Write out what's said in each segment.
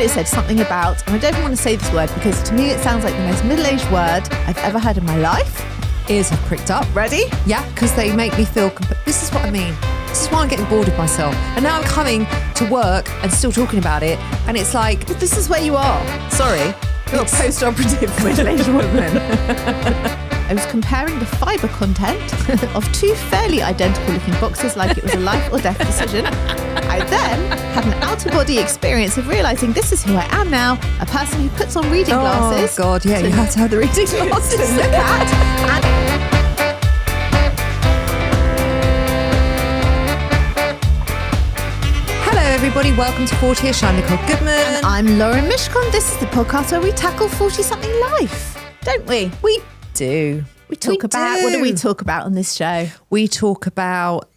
earlier said something about, and I don't even want to say this word because to me it sounds like the most middle-aged word I've ever heard in my life. Ears have pricked up. Ready? Yeah, because they make me feel... This is what I mean. This is why I'm getting bored of myself. And now I'm coming to work and still talking about it. And it's like... But this is where you are. Sorry. You're a post-operative middle-aged woman. I was comparing the fibre content of two fairly identical looking boxes like it was a life or death decision. I then had an out-of-body experience of realising this is who I am now, a person who puts on reading glasses. Oh, God, yeah, you have to have the reading glasses to look at. Hello, everybody. Welcome to 40ish. I'm Nicole Goodman. And I'm Lauren Mishcon. This is the podcast where we tackle 40-something life, don't we? We do. We talk about, what do we talk about on this show? We talk about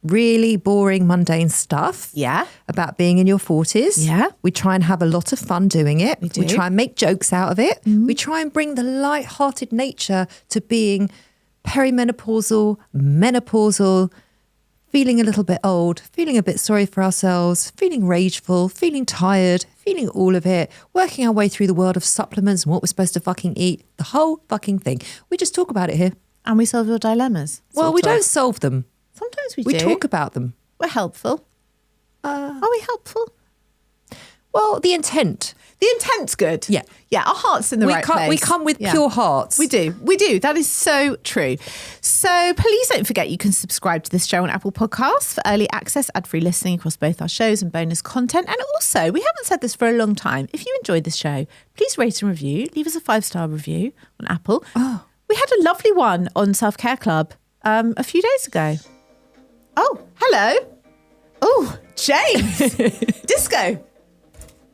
really boring, mundane stuff. Yeah. About being in your 40s. Yeah. We try and have a lot of fun doing it. We do. We try and make jokes out of it. We try and bring the light-hearted nature to being perimenopausal, menopausal, feeling a little bit old, feeling a bit sorry for ourselves, feeling rageful, feeling tired, feeling all of it, working our way through the world of supplements and what we're supposed to fucking eat, the whole fucking thing. We just talk about it here. And we solve your dilemmas. Well, we don't solve them. Sometimes we We do. talk about them. We're helpful. Are we helpful? Well, the intent. The intent's good. Yeah. Yeah, our heart's in the right place. We come with pure hearts. We do. That is so true. So please don't forget you can subscribe to this show on Apple Podcasts for early access, ad-free listening across both our shows and bonus content. And also, we haven't said this for a long time. If you enjoyed this show, please rate and review. Leave us a 5-star review on Apple. Oh. We had a lovely one on Self-Care Club a few days ago. Oh, hello. Oh, James. Disco.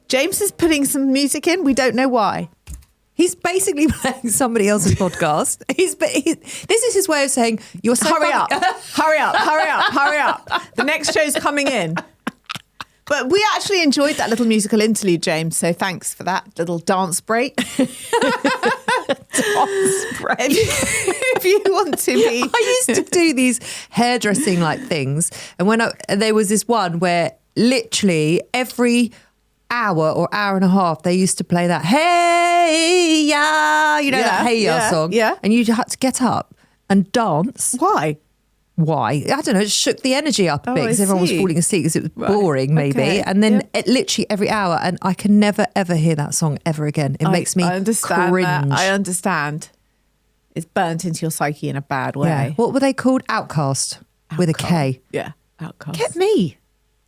James is putting some music in. We don't know why. He's basically playing somebody else's podcast. This is his way of saying, you're so Hurry funny. up. Hurry up. Hurry up. Hurry up. The next show's coming in. But we actually enjoyed that little musical interlude, James. So thanks for that little dance break. Dance break. If you want to be. I used to do these hairdressing like things. And there was this one where literally every hour or hour and a half, they used to play that hey ya, that hey ya song. Yeah. And you had to get up and dance. Why? Why? I don't know. It shook the energy up a bit because everyone was falling asleep because it was boring, maybe. Okay. And then it literally every hour, and I can never ever hear that song ever again. It makes me cringe. I understand. It's burnt into your psyche in a bad way. Yeah. What were they called? Outcast with a K. Yeah, Outcast. Get me.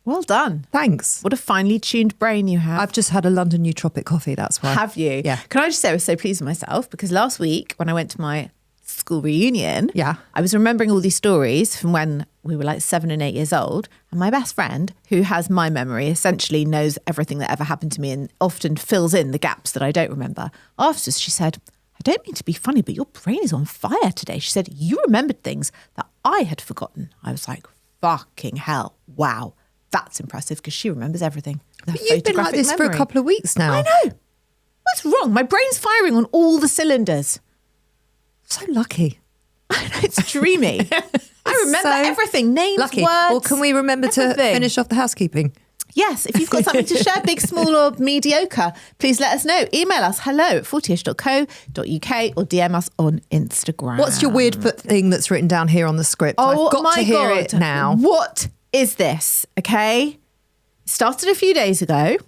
Well done. Thanks. What a finely tuned brain you have. I've just had a London Nootropic coffee, that's why. Have you? Yeah. Can I just say I was so pleased with myself because last week when I went to my school reunion, I was remembering all these stories from when we were like 7 and 8 years old. And my best friend, who has my memory, essentially knows everything that ever happened to me and often fills in the gaps that I don't remember. Afterwards, she said, I don't mean to be funny, but your brain is on fire today. She said, you remembered things that I had forgotten. I was like, fucking hell. Wow. That's impressive because she remembers everything. But you've been like this for a couple of weeks now. I know. What's wrong? My brain's firing on all the cylinders. So lucky. I know, it's dreamy. I remember everything. Names, lucky. words. Well, can we remember to finish off the housekeeping? Yes, if you've got something to share, big, small or mediocre, please let us know. Email us hello@40ish.co.uk or DM us on Instagram. What's your weird foot thing that's written down here on the script? Oh, I've got to hear it now. What is this? Okay. It started a few days ago.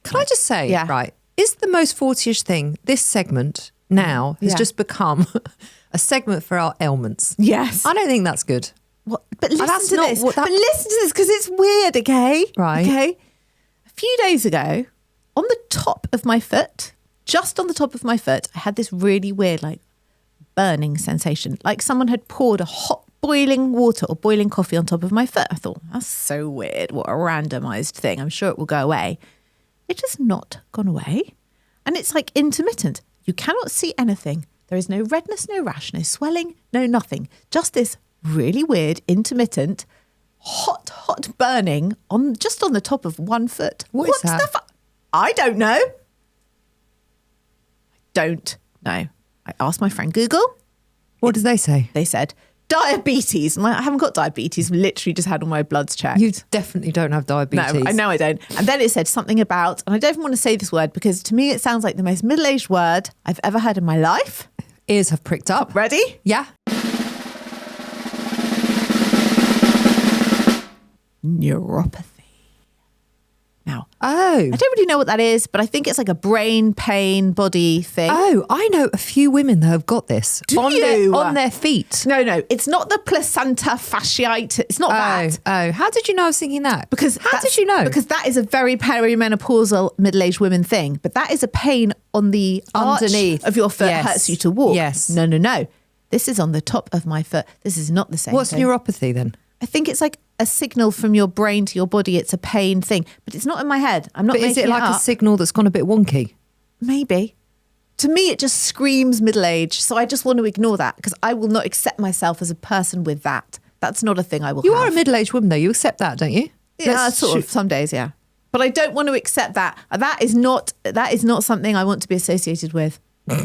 Can I just say, right, is the most 40ish thing, this segment now has just become a segment for our ailments. Yes. I don't think that's good. What? But listen to this. But listen to this because it's weird, okay? Right. Okay. A few days ago, on the top of my foot, just on the top of my foot, I had this really weird, like, burning sensation. Like someone had poured a hot boiling water or boiling coffee on top of my foot. I thought, that's so weird. What a randomized thing. I'm sure it will go away. It has not gone away. And it's like intermittent. You cannot see anything. There is no redness, no rash, no swelling, no nothing. Just this really weird, intermittent, hot burning just on the top of one foot. What's that? I don't know. I asked my friend Google. What did they say? They said, diabetes. I'm like, I haven't got diabetes. I've literally just had all my bloods checked. You definitely don't have diabetes. No, I know I don't. And then it said something about, and I don't even want to say this word because to me it sounds like the most middle-aged word I've ever heard in my life. Ears have pricked up. Ready? Yeah. Neuropathy. Now, Oh. I don't really know what that is, but I think it's like a brain pain body thing. Oh, I know a few women that have got this on their feet. No, it's not the placenta fasciitis. It's not that. Oh, how did you know I was thinking that? How did you know? Because that is a very perimenopausal middle-aged women thing. But that is a pain on the Underneath arch of your foot. Yes. Hurts you to walk. Yes. No. This is on the top of my foot. This is not the same What's thing. neuropathy then? I think it's like a signal from your brain to your body. It's a pain thing, but it's not in my head. I'm not But making is it like up. a signal that's gone a bit wonky? Maybe. To me, it just screams middle age. So I just want to ignore that because I will not accept myself as a person with that. That's not a thing I will You have. are a middle-aged woman though. You accept that, don't you? Yeah, sort of. Some days, yeah. But I don't want to accept that. That is not something I want to be associated with. Do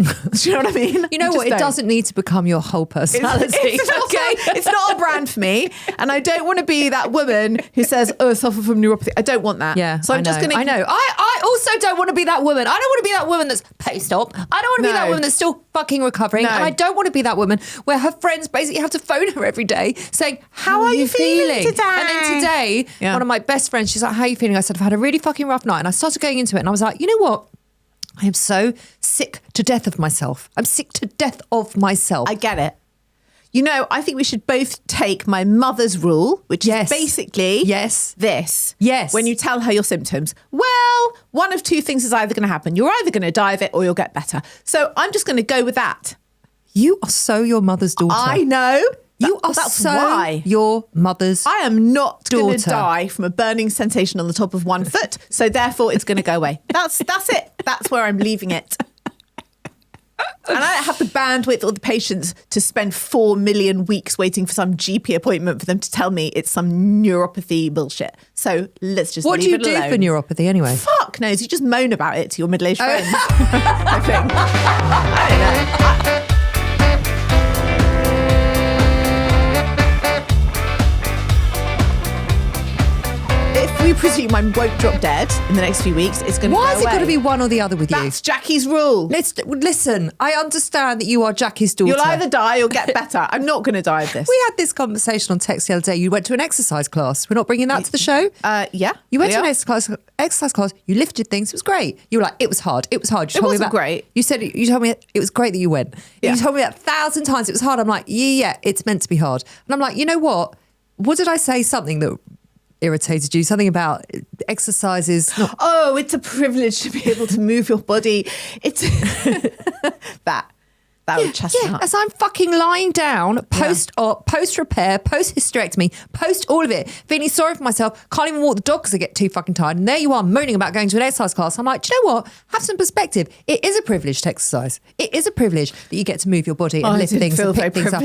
you know what I mean? You know what? It doesn't need to become your whole personality. It's not a brand for me, and I don't want to be that woman who says, "Oh, I suffer from neuropathy." I don't want that. Yeah, so I'm just going to. I know. I also don't want to be that woman. I don't want to be that woman that's post-op. I don't want to be that woman that's still fucking recovering. No. And I don't want to be that woman where her friends basically have to phone her every day saying, "How are you feeling today?" And then today, one of my best friends, she's like, "How are you feeling?" I said, "I've had a really fucking rough night." And I started going into it, and I was like, "You know what? I am so sick to death of myself. I'm sick to death of myself." I get it. You know, I think we should both take my mother's rule, which is basically this. Yes. When you tell her your symptoms, well, one of two things is either going to happen. You're either going to die of it or you'll get better. So I'm just going to go with that. You are so your mother's daughter. I know. That's so why your mother's I am not going to daughter. die from a burning sensation on the top of one foot. So therefore it's going to go away. That's it. That's where I'm leaving it. And I don't have the bandwidth or the patience to spend 4 million weeks waiting for some GP appointment for them to tell me it's some neuropathy bullshit. So let's just What leave do you it do alone. for neuropathy anyway? Fuck knows. You just moan about it to your middle-aged friends. I think. I don't know. If we presume I won't drop dead in the next few weeks, it's going to go away. Why has it got to be one or the other with you? That's Jackie's rule. Listen, I understand that you are Jackie's daughter. You'll either die or get better. I'm not going to die of this. We had this conversation on text the other day. You went to an exercise class. We're not bringing that to the show? Yeah. You went to an exercise class. You lifted things. It was great. You were like, it was hard. It was hard. You told me wasn't great. You told me it was great that you went. Yeah. You told me that 1,000 times it was hard. I'm like, yeah, it's meant to be hard. And I'm like, you know what? What did I say? Something that irritated you? Something about exercises? Oh, it's a privilege to be able to move your body. It's that would chest me up. As I'm fucking lying down, post-op, post-repair, post-hysterectomy, post all of it, feeling sorry for myself, can't even walk the dog because I get too fucking tired. And there you are moaning about going to an exercise class. I'm like, do you know what? Have some perspective. It is a privilege to exercise. It is a privilege that you get to move your body and lift things and pick things up.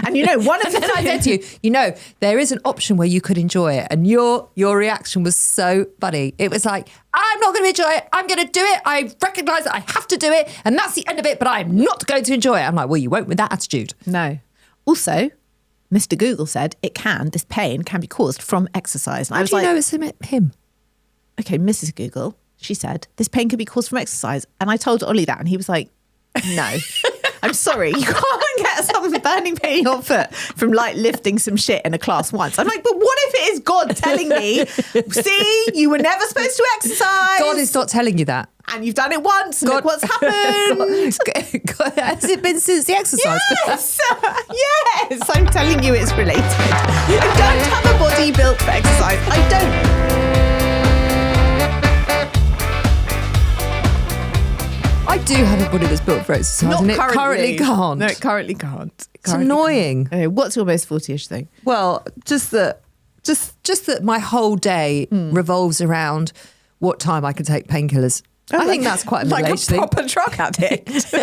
And you know, one of the things I said to you, there is an option where you could enjoy it. And your reaction was so funny. It was like, I'm not going to enjoy it. I'm going to do it. I recognise that I have to do it. And that's the end of it. But I'm not going to enjoy it. I'm like, well, you won't with that attitude. No. Also, Mr. Google said this pain can be caused from exercise. And I was like, know it's him? Okay, Mrs. Google, she said, this pain can be caused from exercise. And I told Ollie that. And he was like, no. I'm sorry, you can't get some burning pain in your foot from like lifting some shit in a class once. I'm like, but what if it is God telling me, see, you were never supposed to exercise. God is not telling you that. And you've done it once, and look what's happened. God, has it been since the exercise? Yes, yes, I'm telling you it's related. I don't have a body built for exercise. I don't. I do have a body that's built for exercise, Not and it currently. currently can't. No, it currently can't. It's annoying. Okay, what's your most 40-ish thing? Well, just that my whole day revolves around what time I can take painkillers. I think that's quite a middle-aged thing. Like a proper drug addict.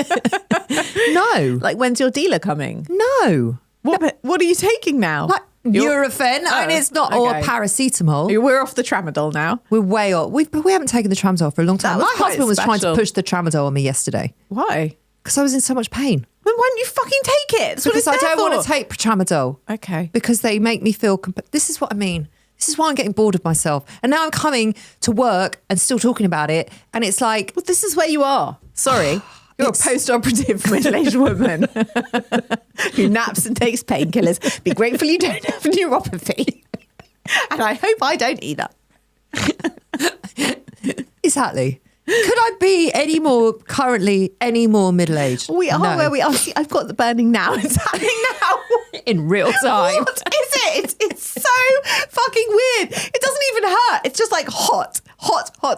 No. Like, when's your dealer coming? No. What are you taking now? Like Nurofen. I mean, it's not or okay. paracetamol. We're off the tramadol now. We're way off. We haven't taken the tramadol for a long time. That was My quite husband was trying to special. push the tramadol on me yesterday Why? because I was in so much pain. Then why don't you fucking take it? That's what Because it's I there don't want for. to take Tramadol. Okay. Because they make me feel... This is what I mean. This is why I'm getting bored of myself. And now I'm coming to work and still talking about it. And it's like... Well, this is where you are. Sorry. You're a post-operative middle-aged woman who naps and takes painkillers. Be grateful you don't have neuropathy. And I hope I don't either. Exactly. Could I be any more middle-aged? We are No. where we are. See, I've got the burning now. It's happening now. In real time. What is it? It's so fucking weird. It doesn't even hurt. It's just like hot.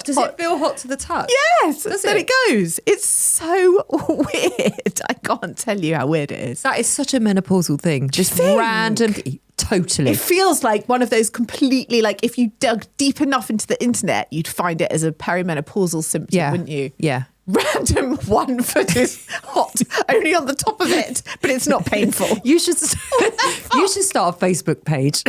Does hot. it feel hot to the touch? Yes. Does then it? it goes. It's so weird. I can't tell you how weird it is. That is such a menopausal thing. Just think? random... Totally. It feels like one of those completely, like if you dug deep enough into the internet, you'd find it as a perimenopausal symptom, wouldn't you? Yeah. Random 1 foot is hot, only on the top of it, but it's not painful. You should start a Facebook page.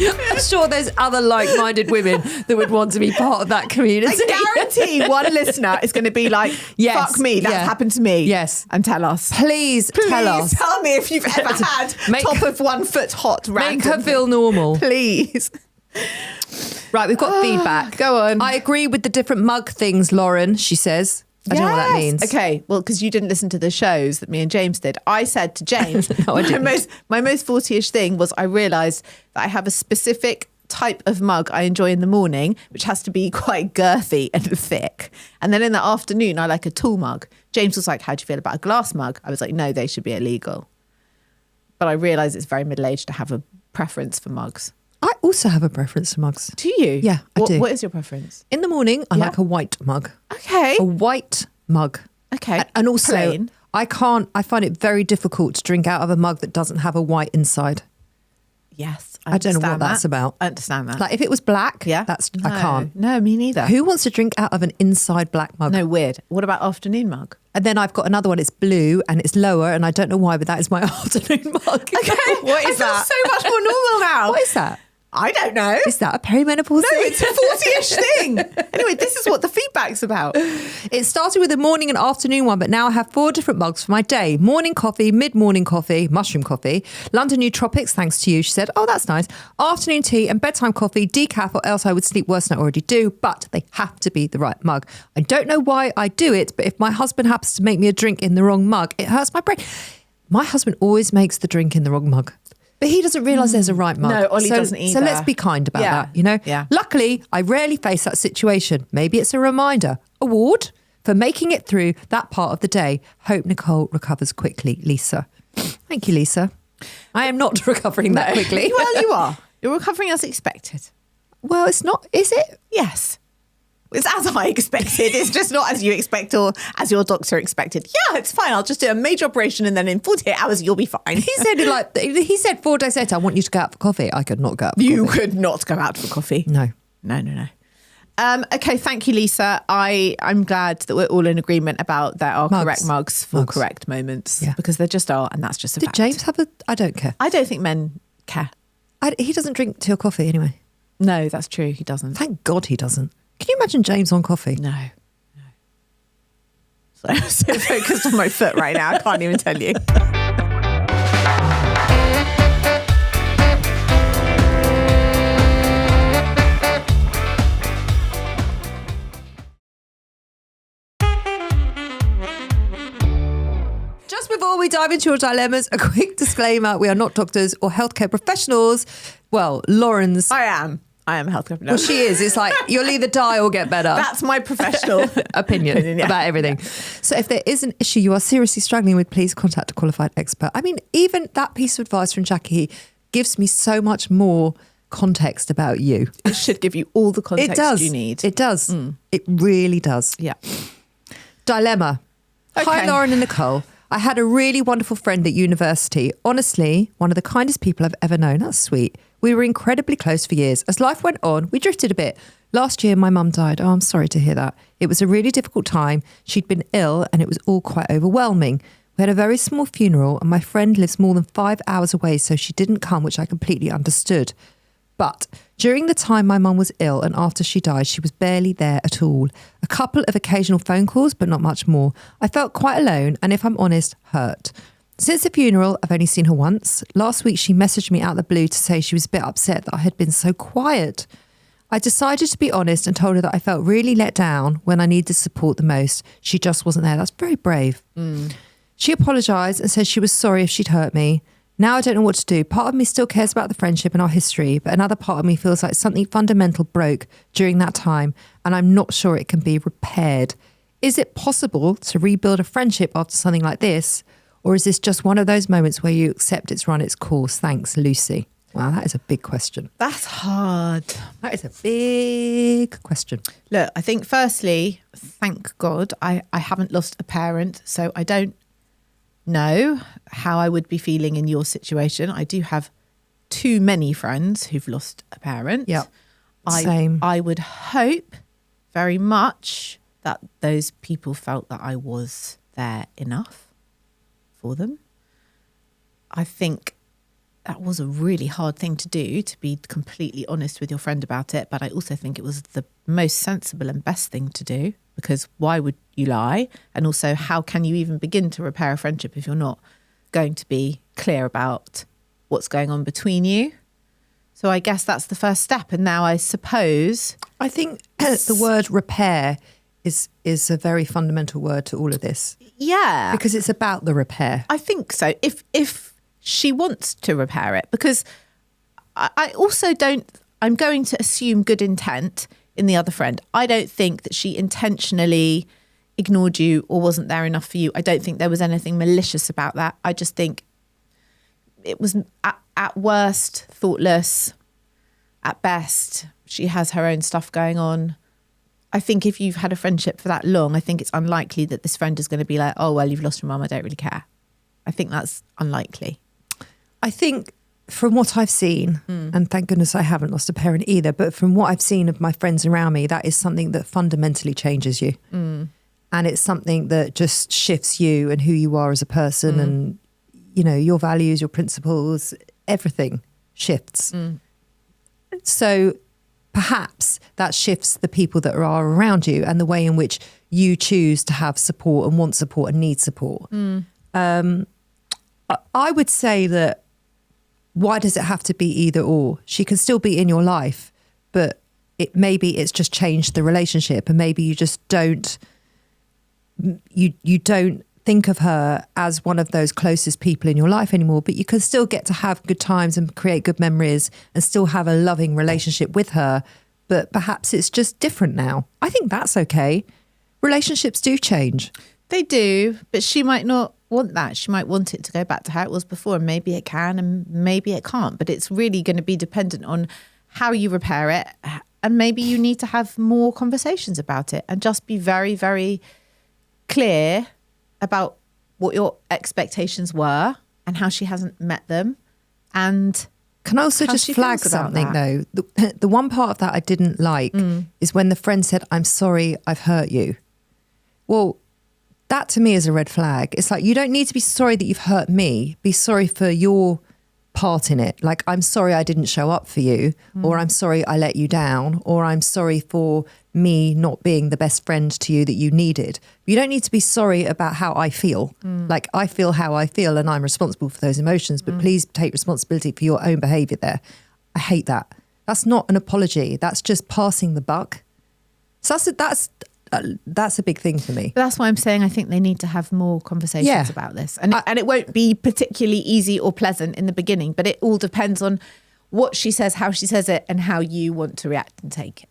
I'm sure there's other like-minded women that would want to be part of that community. I guarantee one listener is going to be like, Yes, fuck me, that's yeah. happened to me. Yes. And tell us. Please tell us. Tell me if you've ever had Make- top of 1 foot hot random. Make her feel normal. Please. Right, we've got feedback. Go on. I agree with the different mug things, Lauren, she says. I don't know what that Yes. means. Okay, well, because you didn't listen to the shows that me and James did. I said to James, No, I didn't. my most 40-ish thing was I realised that I have a specific type of mug I enjoy in the morning, which has to be quite girthy and thick. And then in the afternoon, I like a tall mug. James was like, how do you feel about a glass mug? I was like, no, they should be illegal. But I realise it's very middle-aged to have a preference for mugs. I also have a preference for mugs. Do you? Yeah, I do. What is your preference? In the morning, I Yeah. like a white mug. Okay. A white mug. Okay. And also, Plain. I find it very difficult to drink out of a mug that doesn't have a white inside. Yes. I don't know what understand that's that. about. I understand that. Like if it was black, Yeah. I can't. No, me neither. Who wants to drink out of an inside black mug? No, weird. What about afternoon mug? And then I've got another one, it's blue and it's lower and I don't know why, but that is my afternoon mug. Okay. What is I feel that? so much more normal now. What is that? I don't know. Is that a perimenopause No, thing? it's a 40-ish thing. Anyway, this is what the feedback's about. It started with a morning and afternoon one, but now I have 4 different mugs for my day. Morning coffee, mid-morning coffee, mushroom coffee, London Nootropics, thanks to you, she said. Oh, that's nice. Afternoon tea and bedtime coffee, decaf, or else I would sleep worse than I already do, but they have to be the right mug. I don't know why I do it, but if my husband happens to make me a drink in the wrong mug, it hurts my brain. My husband always makes the drink in the wrong mug. But he doesn't realise there's a right mug. No, Ollie doesn't So either. let's be kind about Yeah. that, you know? Yeah. Luckily, I rarely face that situation. Maybe it's a reminder. Award for making it through that part of the day. Hope Nicole recovers quickly, Lisa. Thank you, Lisa. I am not recovering that quickly. Well, you are. You're recovering as expected. Well, it's not, is it? Yes. It's as I expected. It's just not as you expect or as your doctor expected. Yeah, it's fine. I'll just do a major operation and then in 48 hours you'll be fine. He said 4 days later, I want you to go out for coffee. I could not go out for You coffee. could not go out for coffee. No. No. Okay, thank you, Lisa. I'm glad that we're all in agreement about there are Mugs. correct mugs for Mugs. correct moments. Yeah. Because there just are, and that's just a Did fact. James have I don't care. I don't think men care. He doesn't drink tea or coffee anyway. No, that's true. He doesn't. Thank God he doesn't. Can you imagine James on coffee? No. So I'm so focused on my foot right now. I can't even tell you. Just before we dive into your dilemmas, a quick disclaimer. We are not doctors or healthcare professionals. Well, Lauren's... I am a healthcare Well, she is. It's like, you'll either die or get better. That's my professional opinion yeah. about everything. So if there is an issue you are seriously struggling with, please contact a qualified expert. I mean, even that piece of advice from Jackie gives me so much more context about you. It should give you all the context It does. you need. It does. It really does. Yeah. Dilemma. Hi, Okay. Lauren and Nicole. I had a really wonderful friend at university. Honestly, one of the kindest people I've ever known. That's sweet. We were incredibly close for years. As life went on, we drifted a bit. Last year, my mum died. Oh, I'm sorry to hear that. It was a really difficult time. She'd been ill and it was all quite overwhelming. We had a very small funeral and my friend lives more than 5 hours away, so she didn't come, which I completely understood. But during the time my mum was ill and after she died, she was barely there at all. A couple of occasional phone calls, but not much more. I felt quite alone and, if I'm honest, hurt. Since the funeral, I've only seen her once. Last week, she messaged me out of the blue to say she was a bit upset that I had been so quiet. I decided to be honest and told her that I felt really let down when I needed support the most. She just wasn't there. That's very brave. She apologised and said she was sorry if she'd hurt me. Now I don't know what to do. Part of me still cares about the friendship and our history, but another part of me feels like something fundamental broke during that time and I'm not sure it can be repaired. Is it possible to rebuild a friendship after something like this? Or is this just one of those moments where you accept it's run its course? Thanks, Lucy. Wow, that is a big question. That's hard. That is a big question. Look, I think firstly, thank God I haven't lost a parent, so I don't know how I would be feeling in your situation. I do have too many friends who've lost a parent. Yeah, same. I would hope very much that those people felt that I was there enough for them. I think that was a really hard thing to do, to be completely honest with your friend about it. But I also think it was the most sensible and best thing to do, because why would you lie? And also, how can you even begin to repair a friendship if you're not going to be clear about what's going on between you? So I guess that's the first step. And now I suppose... I think the word repair is a very fundamental word to all of this. Yeah. Because it's about the repair. I think so. If she wants to repair it, because I also don't... I'm going to assume good intent in the other friend. I don't think that she intentionally ignored you or wasn't there enough for you. I don't think there was anything malicious about that. I just think it was at worst thoughtless. At best, she has her own stuff going on. I think if you've had a friendship for that long, I think it's unlikely that this friend is going to be like, oh, well, you've lost your mum, I don't really care. I think that's unlikely. I think from what I've seen, and thank goodness I haven't lost a parent either, but from what I've seen of my friends around me, that is something that fundamentally changes you. And it's something that just shifts you and who you are as a person and, you know, your values, your principles, everything shifts. So perhaps that shifts the people that are around you and the way in which you choose to have support and want support and need support. I would say that, why does it have to be either or? She can still be in your life, but maybe it's just changed the relationship, and maybe you just don't, you don't think of her as one of those closest people in your life anymore, but you can still get to have good times and create good memories and still have a loving relationship with her. But perhaps it's just different now. I think that's okay. Relationships do change. They do, but she might not want that. She might want it to go back to how it was before, and maybe it can and maybe it can't. But it's really going to be dependent on how you repair it, and maybe you need to have more conversations about it and just be very, very clear about what your expectations were and how she hasn't met them. And can I also just flag something though? The one part of that I didn't like is when the friend said, I'm sorry, I've hurt you. Well, that to me is a red flag. It's like, you don't need to be sorry that you've hurt me. Be sorry for your part in it. Like, I'm sorry I didn't show up for you, or I'm sorry I let you down, or I'm sorry for me not being the best friend to you that you needed. You don't need to be sorry about how I feel. Like, I feel how I feel and I'm responsible for those emotions, but please take responsibility for your own behaviour there. I hate that. That's not an apology. That's just passing the buck. So that's a big thing for me. But that's why I'm saying I think they need to have more conversations about this. And it won't be particularly easy or pleasant in the beginning, but it all depends on what she says, how she says it, and how you want to react and take it.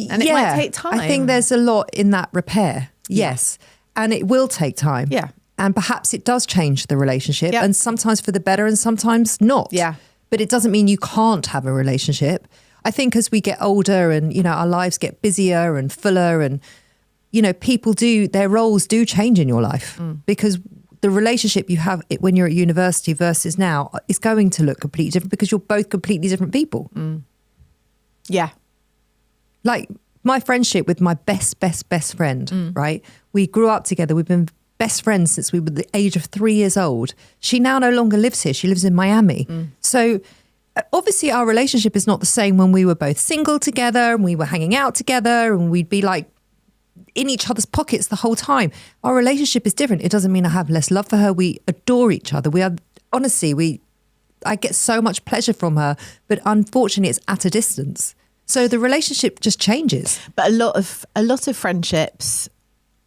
And it might take time. I think there's a lot in that repair. Yes. And it will take time. Yeah. And perhaps it does change the relationship, Yep. and sometimes for the better and sometimes not. Yeah. But it doesn't mean you can't have a relationship. I think as we get older and, you know, our lives get busier and fuller, and, you know, their roles do change in your life, because the relationship you have when you're at university versus now is going to look completely different, because you're both completely different people. Yeah. Like my friendship with my best friend, right? We grew up together. We've been best friends since we were the age of 3 years old. She now no longer lives here. She lives in Miami. So obviously our relationship is not the same when we were both single together and we were hanging out together and we'd be like in each other's pockets the whole time. Our relationship is different. It doesn't mean I have less love for her. We adore each other. We are, honestly, I get so much pleasure from her, but unfortunately it's at a distance. So the relationship just changes. But a lot of friendships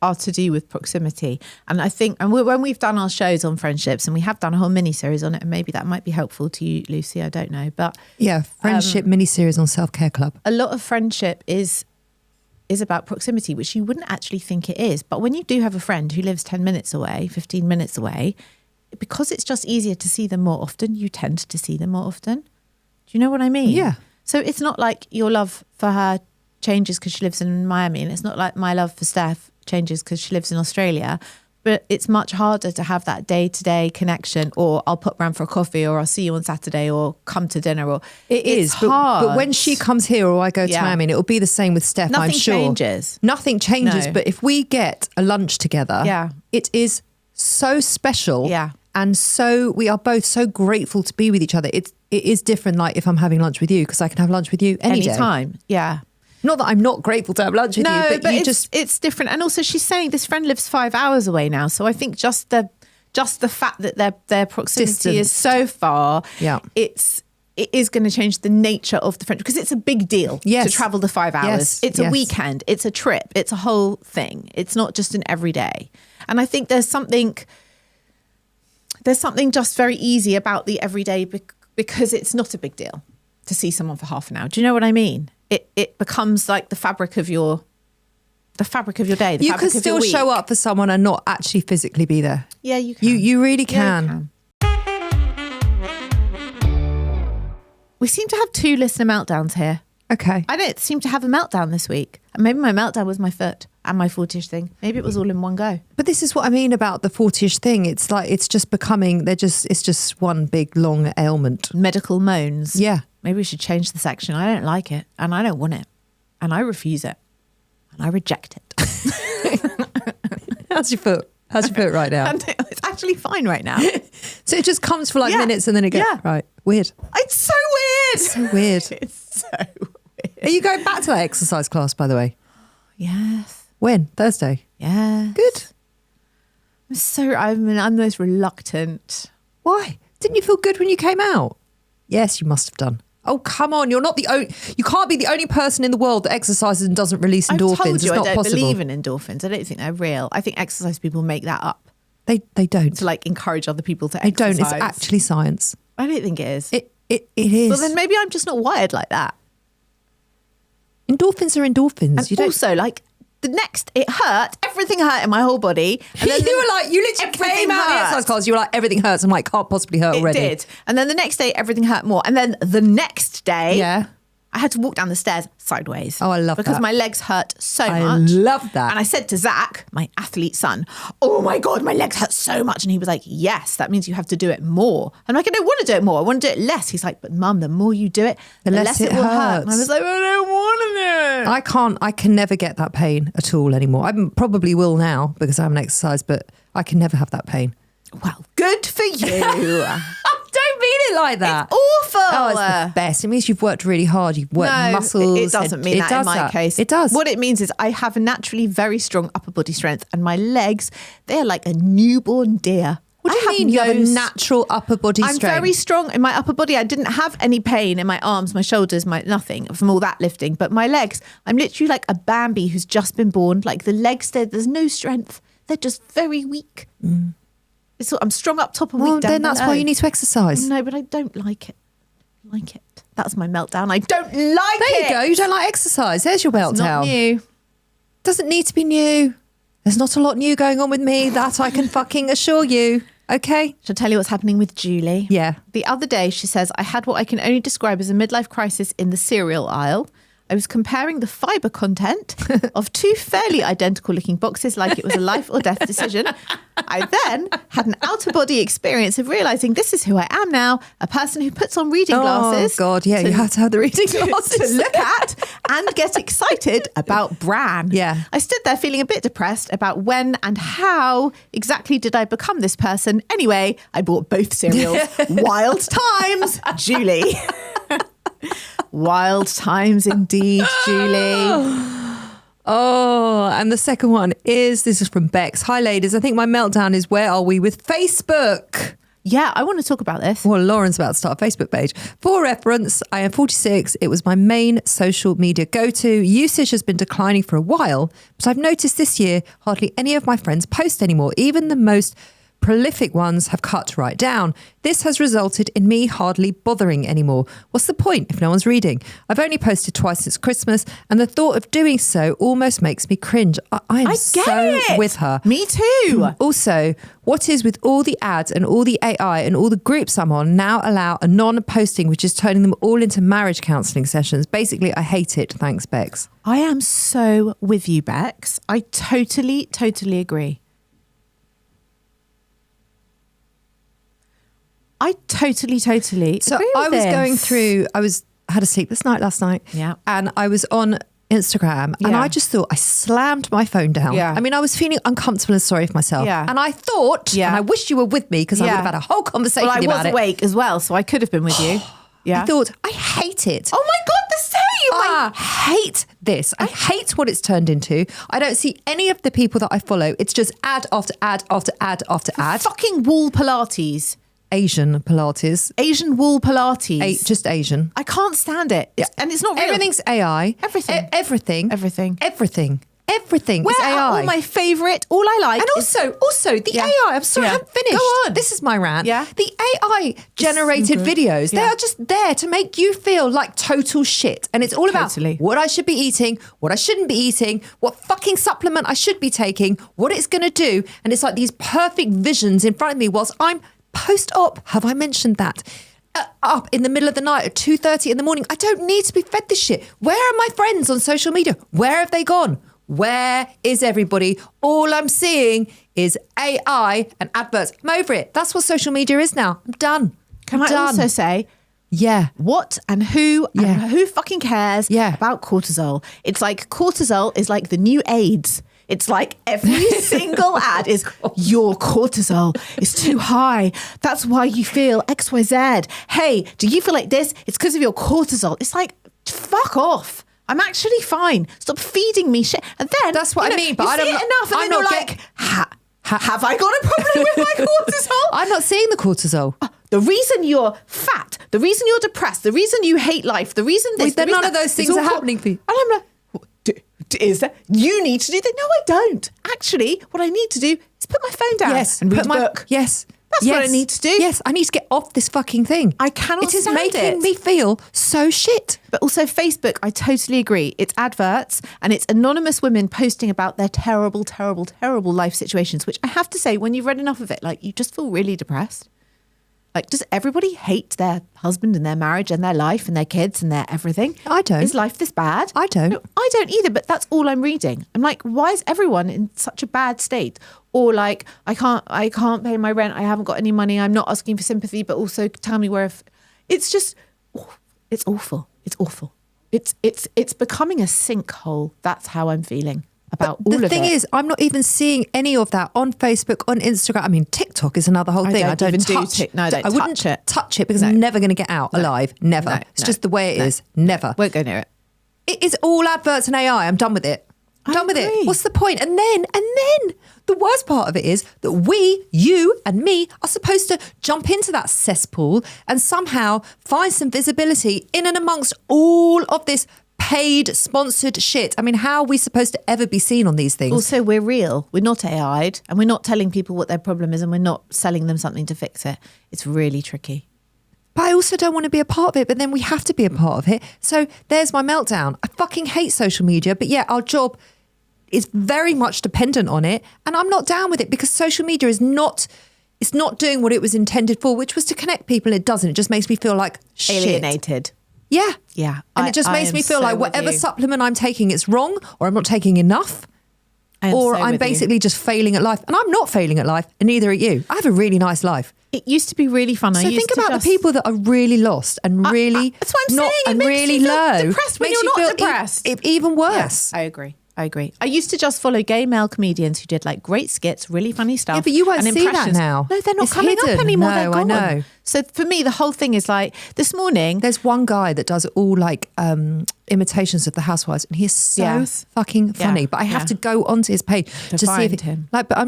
are to do with proximity. And I think, and when we've done our shows on friendships, and we have done a whole mini-series on it, and maybe that might be helpful to you, Lucy, I don't know. But yeah, friendship mini-series on Self-Care Club. A lot of friendship is about proximity, which you wouldn't actually think it is. But when you do have a friend who lives 10 minutes away, 15 minutes away, because it's just easier to see them more often, you tend to see them more often. Do you know what I mean? Yeah. So it's not like your love for her changes because she lives in Miami, and it's not like my love for Steph changes because she lives in Australia, but it's much harder to have that day-to-day connection, or I'll pop round for a coffee, or I'll see you on Saturday, or come to dinner, or it's hard. But when she comes here or I go to Miami, and it'll be the same with Steph, I'm sure. Nothing changes. No. But if we get a lunch together, it is so special. Yeah. And so we are both so grateful to be with each other. It is different, like if I'm having lunch with you, because I can have lunch with you anytime. Yeah. Not that I'm not grateful to have lunch with you, but it's different. And also she's saying this friend lives 5 hours away now. So I think just the fact that their proximity is so far, it is going to change the nature of the friendship, because it's a big deal to travel the 5 hours. It's a weekend, it's a trip, it's a whole thing. It's not just an everyday. And I think there's something just very easy about the everyday, because it's not a big deal to see someone for half an hour. Do you know what I mean? It becomes like the fabric of your day. You can still show up for someone and not actually physically be there. Yeah, you can. You really can. We seem to have 2 listener meltdowns here. Okay. I don't seem to have a meltdown this week. And maybe my meltdown was my foot and my 40ish thing. Maybe it was all in one go. But this is what I mean about the 40ish thing. It's like, it's just becoming, it's just one big long ailment. Medical moans. Yeah. Maybe we should change the section. I don't like it, and I don't want it, and I refuse it, and I reject it. How's your foot? How's your foot right now? It's actually fine right now. So it just comes for like minutes and then it goes, right, weird. It's so weird. So weird. It's so weird. Are you going back to that exercise class, by the way? Yes. When? Thursday? Yeah. Good. I'm the most reluctant. Why? Didn't you feel good when you came out? Yes, you must have done. Oh, come on. You're not the only, you can't be the only person in the world that exercises and doesn't release endorphins. I've told you, it's not I don't possible. believe in endorphins. I don't think they're real. I think exercise people make that up. They don't. To like encourage other people to exercise. They don't. It's actually science. I don't think it is. It is. Well, then maybe I'm just not wired like that. Endorphins are endorphins. And also, like, it hurt. Everything hurt in my whole body. And then you were like, you literally came out of the exercise class. You were like, everything hurts. I'm like, can't possibly hurt already. It did. And then the next day, everything hurt more. And then the next day, I had to walk down the stairs sideways. Oh, I love that. Because my legs hurt so much. I love that. And I said to Zach, my athlete son, oh my God, my legs hurt so much. And he was like, yes, that means you have to do it more. I'm like, I don't want to do it more. I want to do it less. He's like, but Mum, the more you do it, the less it will hurt. And I was like, I don't want to do it. I can never get that pain at all anymore. I probably will now because I haven't exercised, but I can never have that pain. Well, good for you. Don't mean it like that. It's awful. Oh, it's the best. It means you've worked really hard. You've worked muscles. It doesn't mean that in my case. It does. What it means is I have a naturally very strong upper body strength, and my legs, they're like a newborn deer. What do you mean you have a natural upper body strength? I'm very strong in my upper body. I didn't have any pain in my arms, my shoulders, my nothing from all that lifting. But my legs, I'm literally like a Bambi who's just been born. Like the legs, there's no strength. They're just very weak. Mm. I'm strong up top and weak down. Then that's why you need to exercise. No, but I don't like it. That's my meltdown. I don't like it. There you go. You don't like exercise. There's your meltdown. It's not new. Doesn't need to be new. There's not a lot new going on with me. That I can fucking assure you. Okay. Shall I tell you what's happening with Julie? Yeah. The other day she says, I had what I can only describe as a midlife crisis in the cereal aisle. I was comparing the fibre content of two fairly identical looking boxes like it was a life or death decision. I then had an out-of-body experience of realising this is who I am now, a person who puts on reading glasses. Oh, God, yeah, you have to have the reading glasses. To look at and get excited about Bran. Yeah. I stood there feeling a bit depressed about when and how exactly did I become this person. Anyway, I bought both cereals. Wild times, Julie. Wild times indeed, Julie. Oh, and the second one this is from Bex. Hi, ladies. I think my meltdown is where are we with Facebook? Yeah, I want to talk about this. Well, Lauren's about to start a Facebook page. For reference, I am 46. It was my main social media go-to. Usage has been declining for a while, but I've noticed this year hardly any of my friends post anymore. Even the most prolific ones have cut right down. This has resulted in me hardly bothering anymore. What's the point if no one's reading? I've only posted twice since Christmas, and the thought of doing so almost makes me cringe. I am so with her. Me too. Also, what is with all the ads and all the AI and all the groups I'm on now allow a non-posting, which is turning them all into marriage counselling sessions. Basically, I hate it. Thanks, Bex. I am so with you, Bex. I totally agree. I totally So agree with I was this. going through, I had a sleepless night last night. Yeah. And I was on Instagram and Yeah. I just thought I slammed my phone down. Yeah. I mean, I was feeling uncomfortable and sorry for myself. Yeah. And I thought, Yeah. and I wish you were with me because I would Yeah. have had a whole conversation Well, I with you was about it. awake as well, so I could have been with you. Yeah. I thought, I hate it. Oh my God, the same. I hate this. I hate what it's turned into. I don't see any of the people that I follow. It's just ad after ad after ad after ad. Fucking wall Pilates. Asian Pilates. Asian wall Pilates. Just Asian. I can't stand it. And it's not real. Everything's AI. Everything. Everything. Everything. Everything Where is AI. are all my favourite, all I like And is- also the Yeah. AI. I'm sorry, I Yeah. haven't finished. Go on. This is my rant. Yeah. The AI generated videos, they Yeah. are just there to make you feel like total shit. And it's all about Totally. what I should be eating, what I shouldn't be eating, what fucking supplement I should be taking, what it's going to do. And it's like these perfect visions in front of me whilst I'm post-op. Have I mentioned that? Up in the middle of the night at 2:30 in the morning. I don't need to be fed this shit. Where are my friends on social media? Where have they gone? Where is everybody? All I'm seeing is AI and adverts. I'm over it. That's what social media is now. I'm done. Can I'm I done. also say, Yeah. what and who Yeah. and who fucking cares Yeah. about cortisol? It's like cortisol is like the new AIDS. It's like every single ad is your cortisol is too high. That's why you feel XYZ. Hey, do you feel like this? It's because of your cortisol. It's like, fuck off. I'm actually fine. Stop feeding me shit. And then That's what I mean, but you I see don't- it enough, and I'm then you're not like, have I got a problem with my cortisol? I'm not seeing the cortisol. The reason you're fat, the reason you're depressed, the reason you hate life, the reason this, Wait, then the reason none of that, those things it's all are happening for you. And I'm like, is that you need to do that? No, I don't. Actually, what I need to do is put my phone down and read a book. Yes. That's what I need to do. Yes, I need to get off this fucking thing. I cannot It is stand making it. me feel so shit. But also Facebook, I totally agree. It's adverts and it's anonymous women posting about their terrible, terrible, terrible life situations, which I have to say, when you've read enough of it, like you just feel really depressed. Like, does everybody hate their husband and their marriage and their life and their kids and their everything? I don't. Is life this bad? I don't. No, I don't either, but that's all I'm reading. I'm like, why is everyone in such a bad state? Or like, I can't pay my rent. I haven't got any money. I'm not asking for sympathy, but also tell me where. It's just, it's awful. It's awful. It's becoming a sinkhole. That's how I'm feeling about all of it. The thing is, I'm not even seeing any of that on Facebook, on Instagram. I mean, TikTok is another whole thing. I don't even do touch Tik- no, don't I wouldn't touch it. touch it because No. I'm never going to get out alive. Never. No, It's no, just the way it is. Never. Won't go near it. It is all adverts and AI. I'm done with it. I'm I done with it. agree. What's the point? And then the worst part of it is that we, you and me, are supposed to jump into that cesspool and somehow find some visibility in and amongst all of this paid, sponsored shit. I mean, how are we supposed to ever be seen on these things? Also, we're real. We're not AI'd and we're not telling people what their problem is and we're not selling them something to fix it. It's really tricky. But I also don't want to be a part of it, but then we have to be a part of it. So there's my meltdown. I fucking hate social media, but yeah, our job is very much dependent on it. And I'm not down with it because social media is not, it's not doing what it was intended for, which was to connect people. It doesn't. It just makes me feel like shit. Alienated. Yeah. Yeah. And it just makes am me feel so like with whatever you. supplement I'm taking, it's wrong, or I'm not taking enough, I am or so I'm with you. basically just failing at life. And I'm not failing at life, and neither are you. I have a really nice life. It used to be really fun. So think about the people that are really lost and really that's what I'm not, saying. It and makes really you feel low. depressed when Makes you're you not feel depressed. Even worse. I agree. I used to just follow gay male comedians who did like great skits, really funny stuff. Yeah, but you won't and see that impressions. now. No, they're not It's coming hidden. up anymore. No, They're I gone. know. So for me, the whole thing is like this morning. There's one guy that does all like imitations of the housewives, and he's so Yes. fucking funny. Yeah, But I have yeah. to go onto his page to see if find it, him. like. But I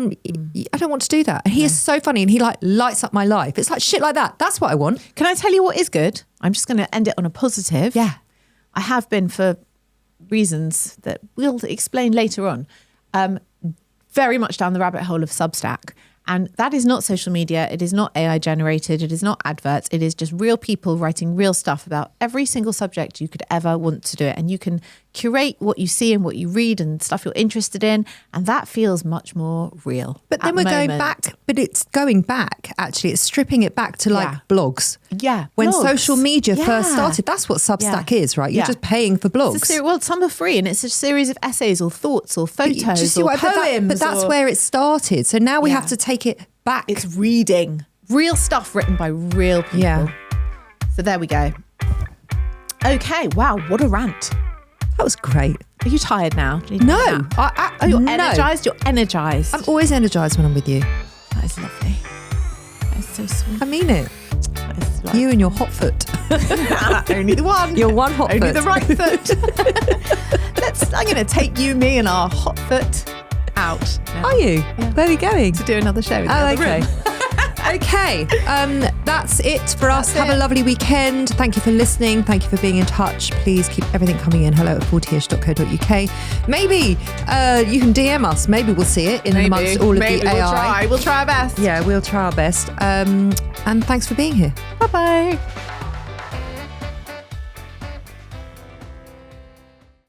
don't want to do that. And he is so funny, and he like lights up my life. It's like shit like that. That's what I want. Can I tell you what is good? I'm just going to end it on a positive. Yeah. I have been for reasons that we'll explain later on. Very much down the rabbit hole of Substack. And that is not social media. It is not AI generated. It is not adverts. It is just real people writing real stuff about every single subject you could ever want to do it. And you can curate what you see and what you read and stuff you're interested in. And that feels much more real. But then at we're the going moment. back. But it's going back. Actually, it's stripping it back to like Yeah. blogs. Yeah. When blogs. social media first Yeah. started, that's what Substack Yeah. is, right? You're Yeah. just paying for blogs. It's well, some are free, and it's a series of essays or thoughts or But you- photos do you see or what I- poems. but that's or- where it started. So now we Yeah. have to take it back. it's reading real stuff written by real people. Yeah. So there we go. Okay. Wow. What a rant. That was great. Are you tired now? Do you need No. a nap? Oh, you're No. energized. You're energized. I'm always energized when I'm with you. That is lovely. That is so sweet. I mean it. That is like, You and your hot foot. only the one. Your one hot Only foot. the right foot. I'm going to take you, me, and our hot foot out. Now. Are you? Yeah. Where are you going? To do another show in the Oh, other okay. room. Okay, that's it for us. That's Have a it. lovely weekend. Thank you for listening. Thank you for being in touch. Please keep everything coming in. hello@40ish.co.uk. Maybe you can DM us. Maybe we'll see it in amongst all of the AI. We'll try our best. Yeah, we'll try our best. And thanks for being here. Bye-bye.